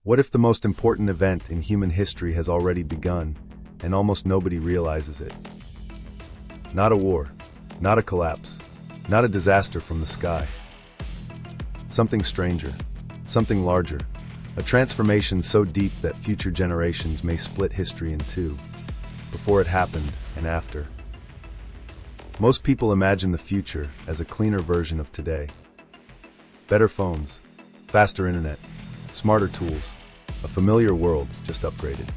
What if the most important event in human history has already begun, and almost nobody realizes it? Not a war, not a collapse, not a disaster from the sky. Something stranger, something larger, a transformation so deep that future generations may split history in two, before it happened and after. Most people imagine the future as a cleaner version of today. Better phones, faster internet, smarter tools, a familiar world just upgraded.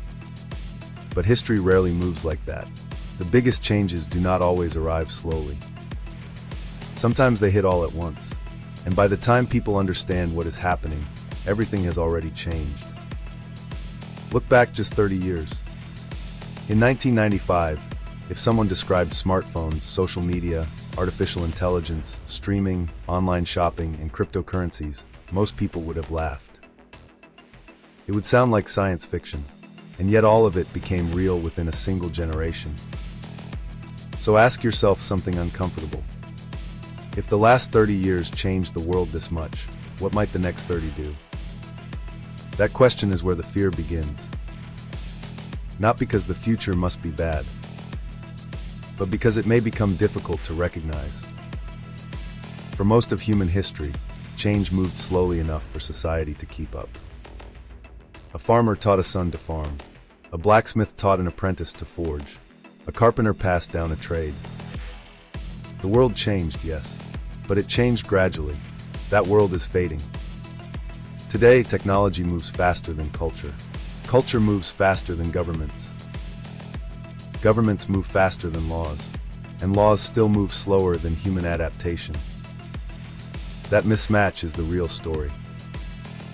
But history rarely moves like that. The biggest changes do not always arrive slowly. Sometimes they hit all at once, and by the time people understand what is happening, everything has already changed. Look back just 30 years. In 1995, if someone described smartphones, social media, artificial intelligence, streaming, online shopping, and cryptocurrencies, most people would have laughed. It would sound like science fiction, and yet all of it became real within a single generation. So ask yourself something uncomfortable. If the last 30 years changed the world this much, what might the next 30 do? That question is where the fear begins. Not because the future must be bad, but because it may become difficult to recognize. For most of human history, change moved slowly enough for society to keep up. A farmer taught a son to farm. A blacksmith taught an apprentice to forge. A carpenter passed down a trade. The world changed, yes, but it changed gradually. That world is fading. Today, technology moves faster than culture. Culture moves faster than governments. Governments move faster than laws, and laws still move slower than human adaptation. That mismatch is the real story.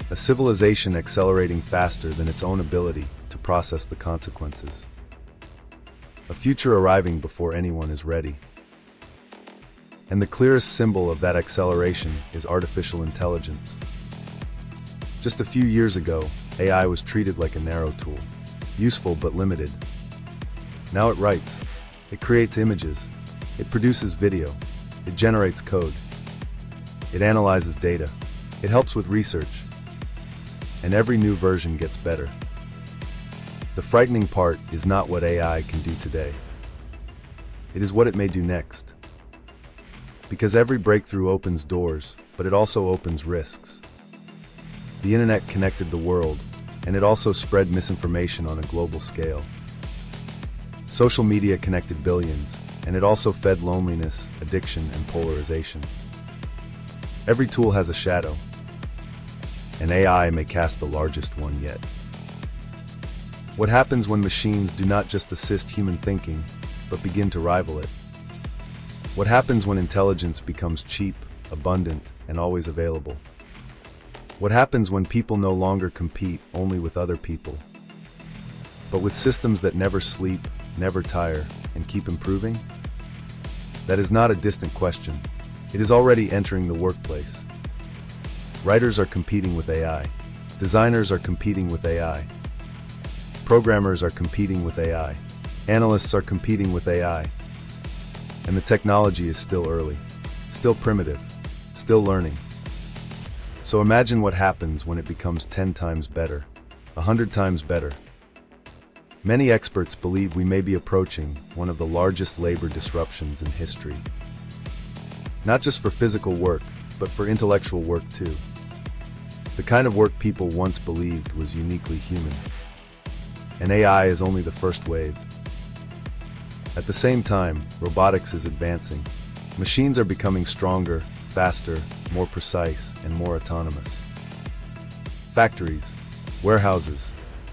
A civilization accelerating faster than its own ability to process the consequences. A future arriving before anyone is ready. And the clearest symbol of that acceleration is artificial intelligence. Just a few years ago, AI was treated like a narrow tool, useful but limited. Now it writes, it creates images, it produces video, it generates code, it analyzes data, it helps with research, and every new version gets better. The frightening part is not what AI can do today. It is what it may do next. Because every breakthrough opens doors, but it also opens risks. The internet connected the world, and it also spread misinformation on a global scale. Social media connected billions, and it also fed loneliness, addiction, and polarization. Every tool has a shadow, and AI may cast the largest one yet. What happens when machines do not just assist human thinking, but begin to rival it? What happens when intelligence becomes cheap, abundant, and always available? What happens when people no longer compete only with other people, but with systems that never sleep, never tire, and keep improving? That is not a distant question. It is already entering the workplace. Writers are competing with AI. Designers are competing with AI. Programmers are competing with AI. Analysts are competing with AI. And the technology is still early, still primitive, still learning. So imagine what happens when it becomes 10 times better, 100 times better. Many experts believe we may be approaching one of the largest labor disruptions in history. Not just for physical work, but for intellectual work too. The kind of work people once believed was uniquely human. And AI is only the first wave. At the same time, robotics is advancing. Machines are becoming stronger, faster, more precise, and more autonomous. Factories, warehouses,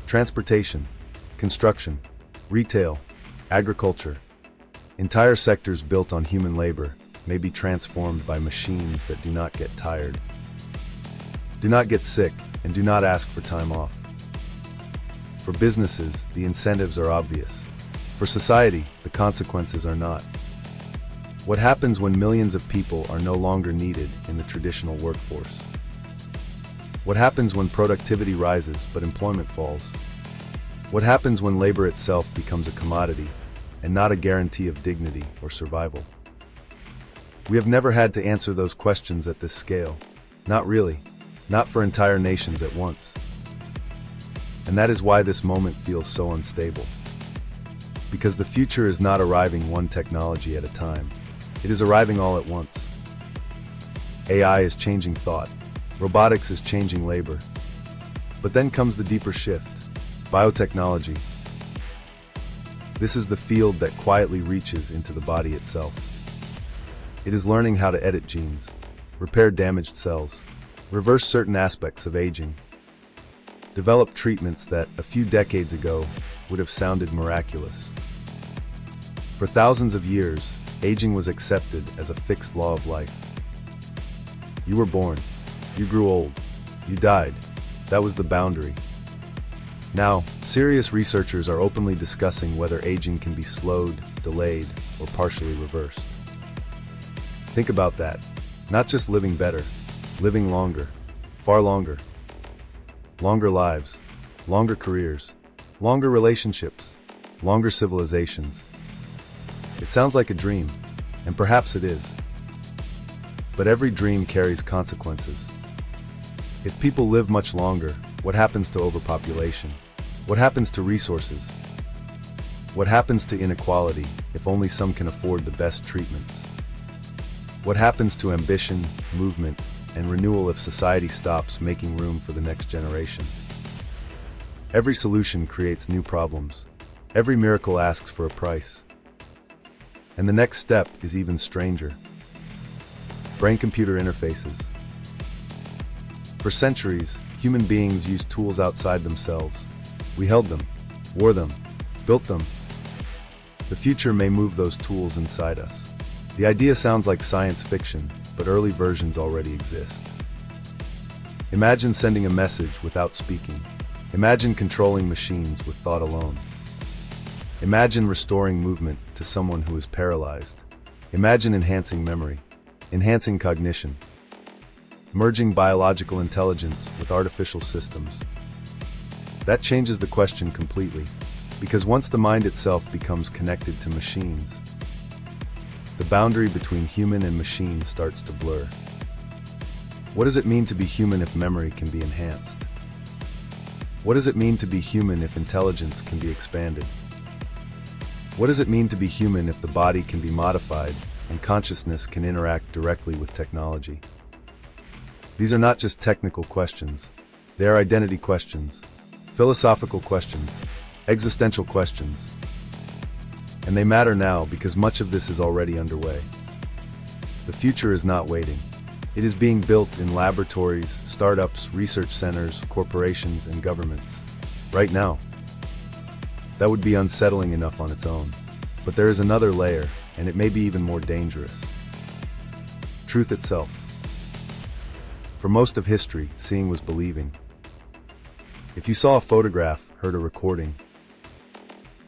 transportation, construction, retail, agriculture, entire sectors built on human labor may be transformed by machines that do not get tired, do not get sick, and do not ask for time off. For businesses, the incentives are obvious. For society, the consequences are not. What happens when millions of people are no longer needed in the traditional workforce? What happens when productivity rises but employment falls? What happens when labor itself becomes a commodity and not a guarantee of dignity or survival? We have never had to answer those questions at this scale. Not really. Not for entire nations at once. And that is why this moment feels so unstable. Because the future is not arriving one technology at a time. It is arriving all at once. AI is changing thought. Robotics is changing labor. But then comes the deeper shift. Biotechnology. This is the field that quietly reaches into the body itself. It is learning how to edit genes, repair damaged cells, reverse certain aspects of aging, develop treatments that, a few decades ago, would have sounded miraculous. For thousands of years, aging was accepted as a fixed law of life. You were born, you grew old, you died. That was the boundary. Now, serious researchers are openly discussing whether aging can be slowed, delayed, or partially reversed. Think about that. Not just living better, living longer, far longer. Longer lives, longer careers, longer relationships, longer civilizations. It sounds like a dream, and perhaps it is. But every dream carries consequences. If people live much longer, what happens to overpopulation? What happens to resources? What happens to inequality if only some can afford the best treatments? What happens to ambition, movement, and renewal if society stops making room for the next generation? Every solution creates new problems. Every miracle asks for a price. And the next step is even stranger. Brain-computer interfaces. For centuries, human beings used tools outside themselves. We held them, wore them, built them. The future may move those tools inside us. The idea sounds like science fiction, but early versions already exist. Imagine sending a message without speaking. Imagine controlling machines with thought alone. Imagine restoring movement to someone who is paralyzed. Imagine enhancing memory, enhancing cognition, merging biological intelligence with artificial systems. That changes the question completely, because once the mind itself becomes connected to machines, the boundary between human and machine starts to blur. What does it mean to be human if memory can be enhanced? What does it mean to be human if intelligence can be expanded? What does it mean to be human if the body can be modified and consciousness can interact directly with technology? These are not just technical questions. They are identity questions, philosophical questions, existential questions. And they matter now because much of this is already underway. The future is not waiting. It is being built in laboratories, startups, research centers, corporations, and governments. Right now. That would be unsettling enough on its own. But there is another layer, and it may be even more dangerous. Truth itself. For most of history, seeing was believing. If you saw a photograph, heard a recording,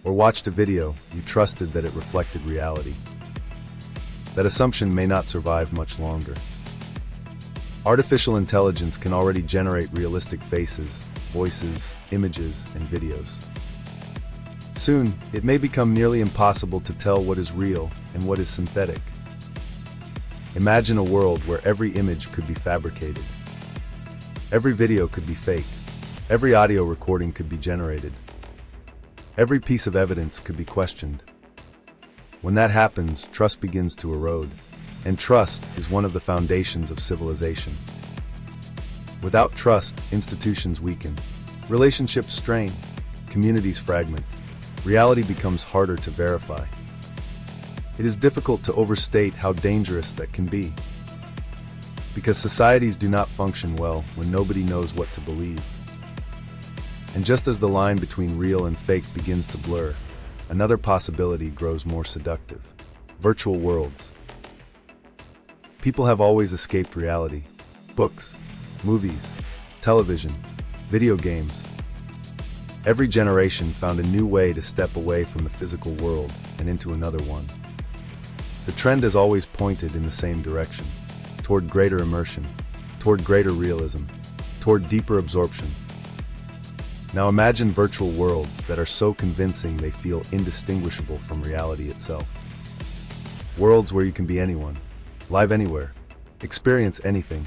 or watched a video, you trusted that it reflected reality. That assumption may not survive much longer. Artificial intelligence can already generate realistic faces, voices, images, and videos. Soon, it may become nearly impossible to tell what is real and what is synthetic. Imagine a world where every image could be fabricated. Every video could be faked. Every audio recording could be generated. Every piece of evidence could be questioned. When that happens, trust begins to erode. And trust is one of the foundations of civilization. Without trust, institutions weaken, relationships strain, communities fragment. Reality becomes harder to verify. It is difficult to overstate how dangerous that can be. Because societies do not function well when nobody knows what to believe. And just as the line between real and fake begins to blur, another possibility grows more seductive. Virtual worlds. People have always escaped reality. Books, movies, television, video games. Every generation found a new way to step away from the physical world and into another one. The trend has always pointed in the same direction, toward greater immersion, toward greater realism, toward deeper absorption. Now imagine virtual worlds that are so convincing they feel indistinguishable from reality itself. Worlds where you can be anyone, live anywhere, experience anything.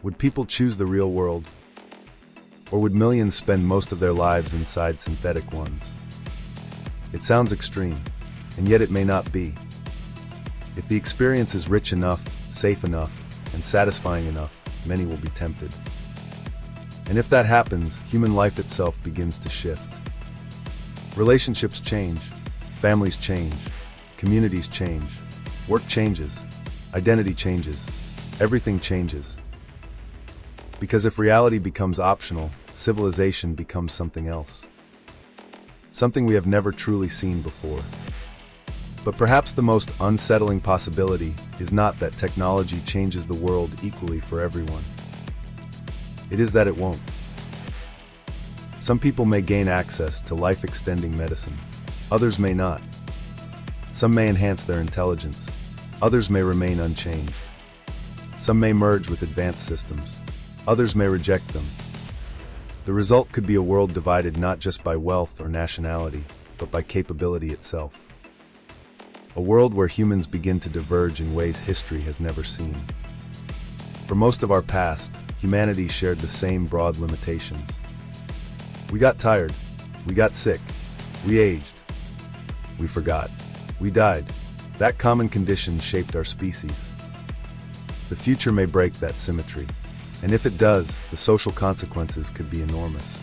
Would people choose the real world? Or would millions spend most of their lives inside synthetic ones? It sounds extreme, and yet it may not be. If the experience is rich enough, safe enough, and satisfying enough, many will be tempted. And if that happens, human life itself begins to shift. Relationships change, families change, communities change, work changes, identity changes, everything changes. Because if reality becomes optional, civilization becomes something else. Something we have never truly seen before. But perhaps the most unsettling possibility is not that technology changes the world equally for everyone. It is that it won't. Some people may gain access to life-extending medicine. Others may not. Some may enhance their intelligence. Others may remain unchanged. Some may merge with advanced systems. Others may reject them. The result could be a world divided not just by wealth or nationality, but by capability itself. A world where humans begin to diverge in ways history has never seen. For most of our past, humanity shared the same broad limitations. We got tired. We got sick. We aged. We forgot. We died. That common condition shaped our species. The future may break that symmetry. And if it does, the social consequences could be enormous.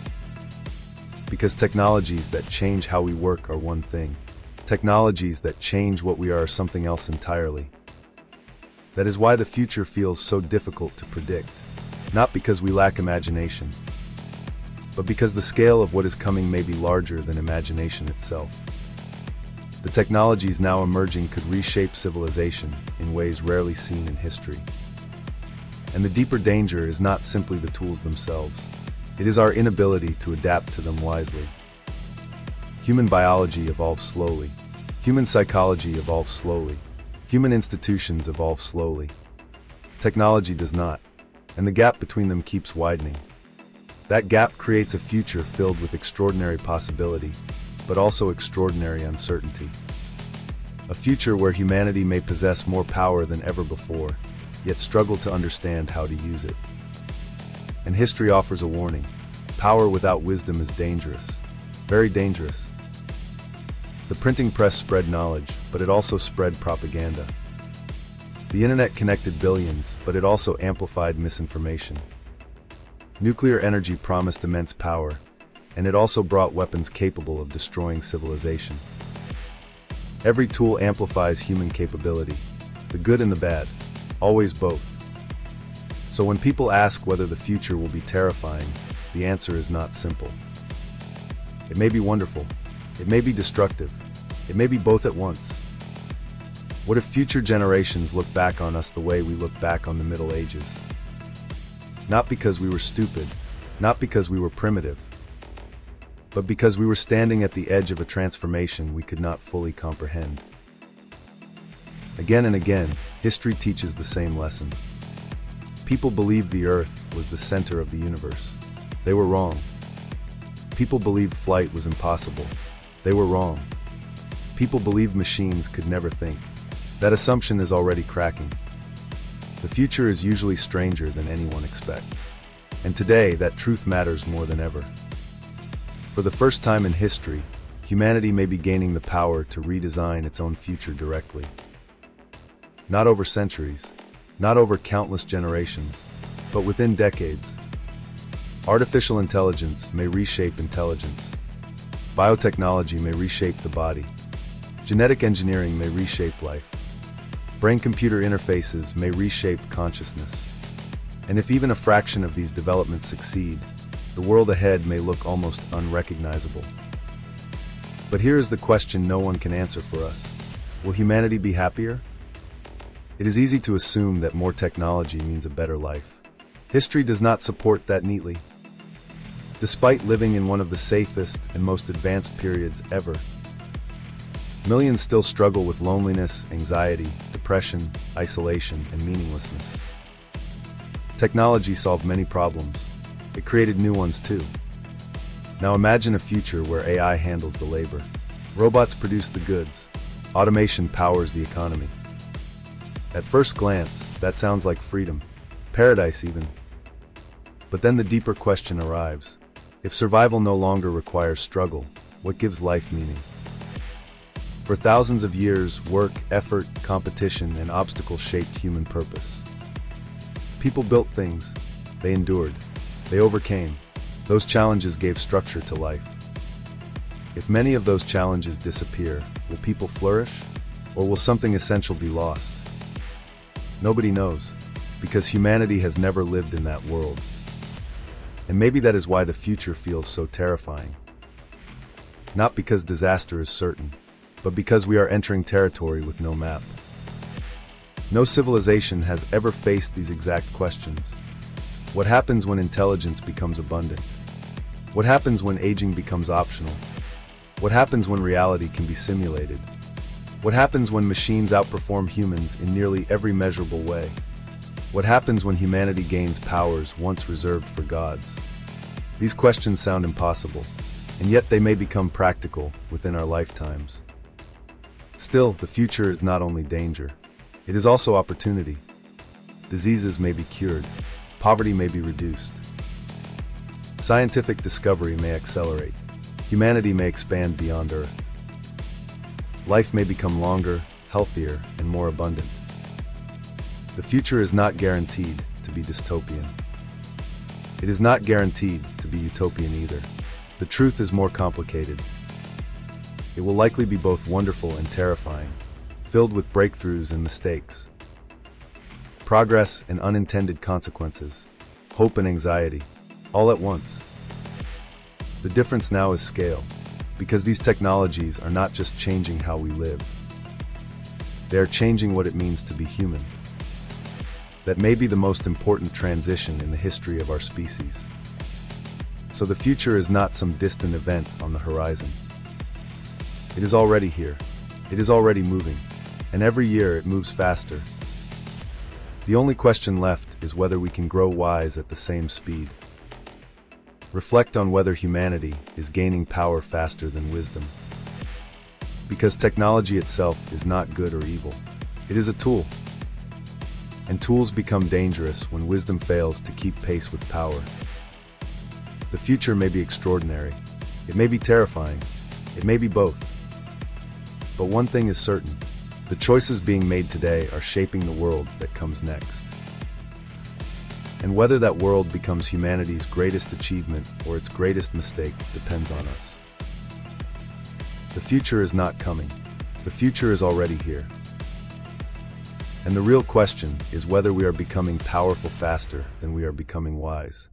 Because technologies that change how we work are one thing. Technologies that change what we are something else entirely. That is why the future feels so difficult to predict. Not because we lack imagination, but because the scale of what is coming may be larger than imagination itself. The technologies now emerging could reshape civilization in ways rarely seen in history. And the deeper danger is not simply the tools themselves. It is our inability to adapt to them wisely. Human biology evolves slowly. Human psychology evolves slowly. Human institutions evolve slowly. Technology does not, and the gap between them keeps widening. That gap creates a future filled with extraordinary possibility, but also extraordinary uncertainty. A future where humanity may possess more power than ever before, yet struggle to understand how to use it. And history offers a warning. Power without wisdom is dangerous. Very dangerous. The printing press spread knowledge, but it also spread propaganda. The internet connected billions, but it also amplified misinformation. Nuclear energy promised immense power, and it also brought weapons capable of destroying civilization. Every tool amplifies human capability, the good and the bad, always both. So when people ask whether the future will be terrifying, the answer is not simple. It may be wonderful, it may be destructive, it may be both at once. What if future generations look back on us the way we look back on the Middle Ages? Not because we were stupid, not because we were primitive, but because we were standing at the edge of a transformation we could not fully comprehend. Again and again, history teaches the same lesson. People believed the Earth was the center of the universe. They were wrong. People believed flight was impossible. They were wrong. People believed machines could never think. That assumption is already cracking. The future is usually stranger than anyone expects. And today, that truth matters more than ever. For the first time in history, humanity may be gaining the power to redesign its own future directly. Not over centuries, not over countless generations, but within decades. Artificial intelligence may reshape intelligence. Biotechnology may reshape the body. Genetic engineering may reshape life. Brain-computer interfaces may reshape consciousness. And if even a fraction of these developments succeed, the world ahead may look almost unrecognizable. But here is the question no one can answer for us. Will humanity be happier? It is easy to assume that more technology means a better life. History does not support that neatly. Despite living in one of the safest and most advanced periods ever, millions still struggle with loneliness, anxiety, depression, isolation, and meaninglessness. Technology solved many problems. It created new ones too. Now imagine a future where AI handles the labor. Robots produce the goods. Automation powers the economy. At first glance, that sounds like freedom. Paradise even. But then the deeper question arrives. If survival no longer requires struggle, what gives life meaning? For thousands of years, work, effort, competition, and obstacles shaped human purpose. People built things. They endured. They overcame. Those challenges gave structure to life. If many of those challenges disappear, will people flourish? Or will something essential be lost? Nobody knows, because humanity has never lived in that world. And maybe that is why the future feels so terrifying. Not because disaster is certain, but because we are entering territory with no map. No civilization has ever faced these exact questions. What happens when intelligence becomes abundant? What happens when aging becomes optional? What happens when reality can be simulated? What happens when machines outperform humans in nearly every measurable way? What happens when humanity gains powers once reserved for gods? These questions sound impossible, and yet they may become practical within our lifetimes. Still, the future is not only danger, it is also opportunity. Diseases may be cured, poverty may be reduced. Scientific discovery may accelerate, humanity may expand beyond Earth. Life may become longer, healthier, and more abundant. The future is not guaranteed to be dystopian. It is not guaranteed to be utopian either. The truth is more complicated. It will likely be both wonderful and terrifying, filled with breakthroughs and mistakes, progress and unintended consequences, hope and anxiety, all at once. The difference now is scale, because these technologies are not just changing how we live. They are changing what it means to be human. That may be the most important transition in the history of our species. So the future is not some distant event on the horizon. It is already here. It is already moving, and every year it moves faster. The only question left is whether we can grow wise at the same speed. Reflect on whether humanity is gaining power faster than wisdom. Because technology itself is not good or evil. It is a tool. And tools become dangerous when wisdom fails to keep pace with power. The future may be extraordinary. It may be terrifying. It may be both. But one thing is certain. The choices being made today are shaping the world that comes next. And whether that world becomes humanity's greatest achievement or its greatest mistake depends on us. The future is not coming. The future is already here. And the real question is whether we are becoming powerful faster than we are becoming wise.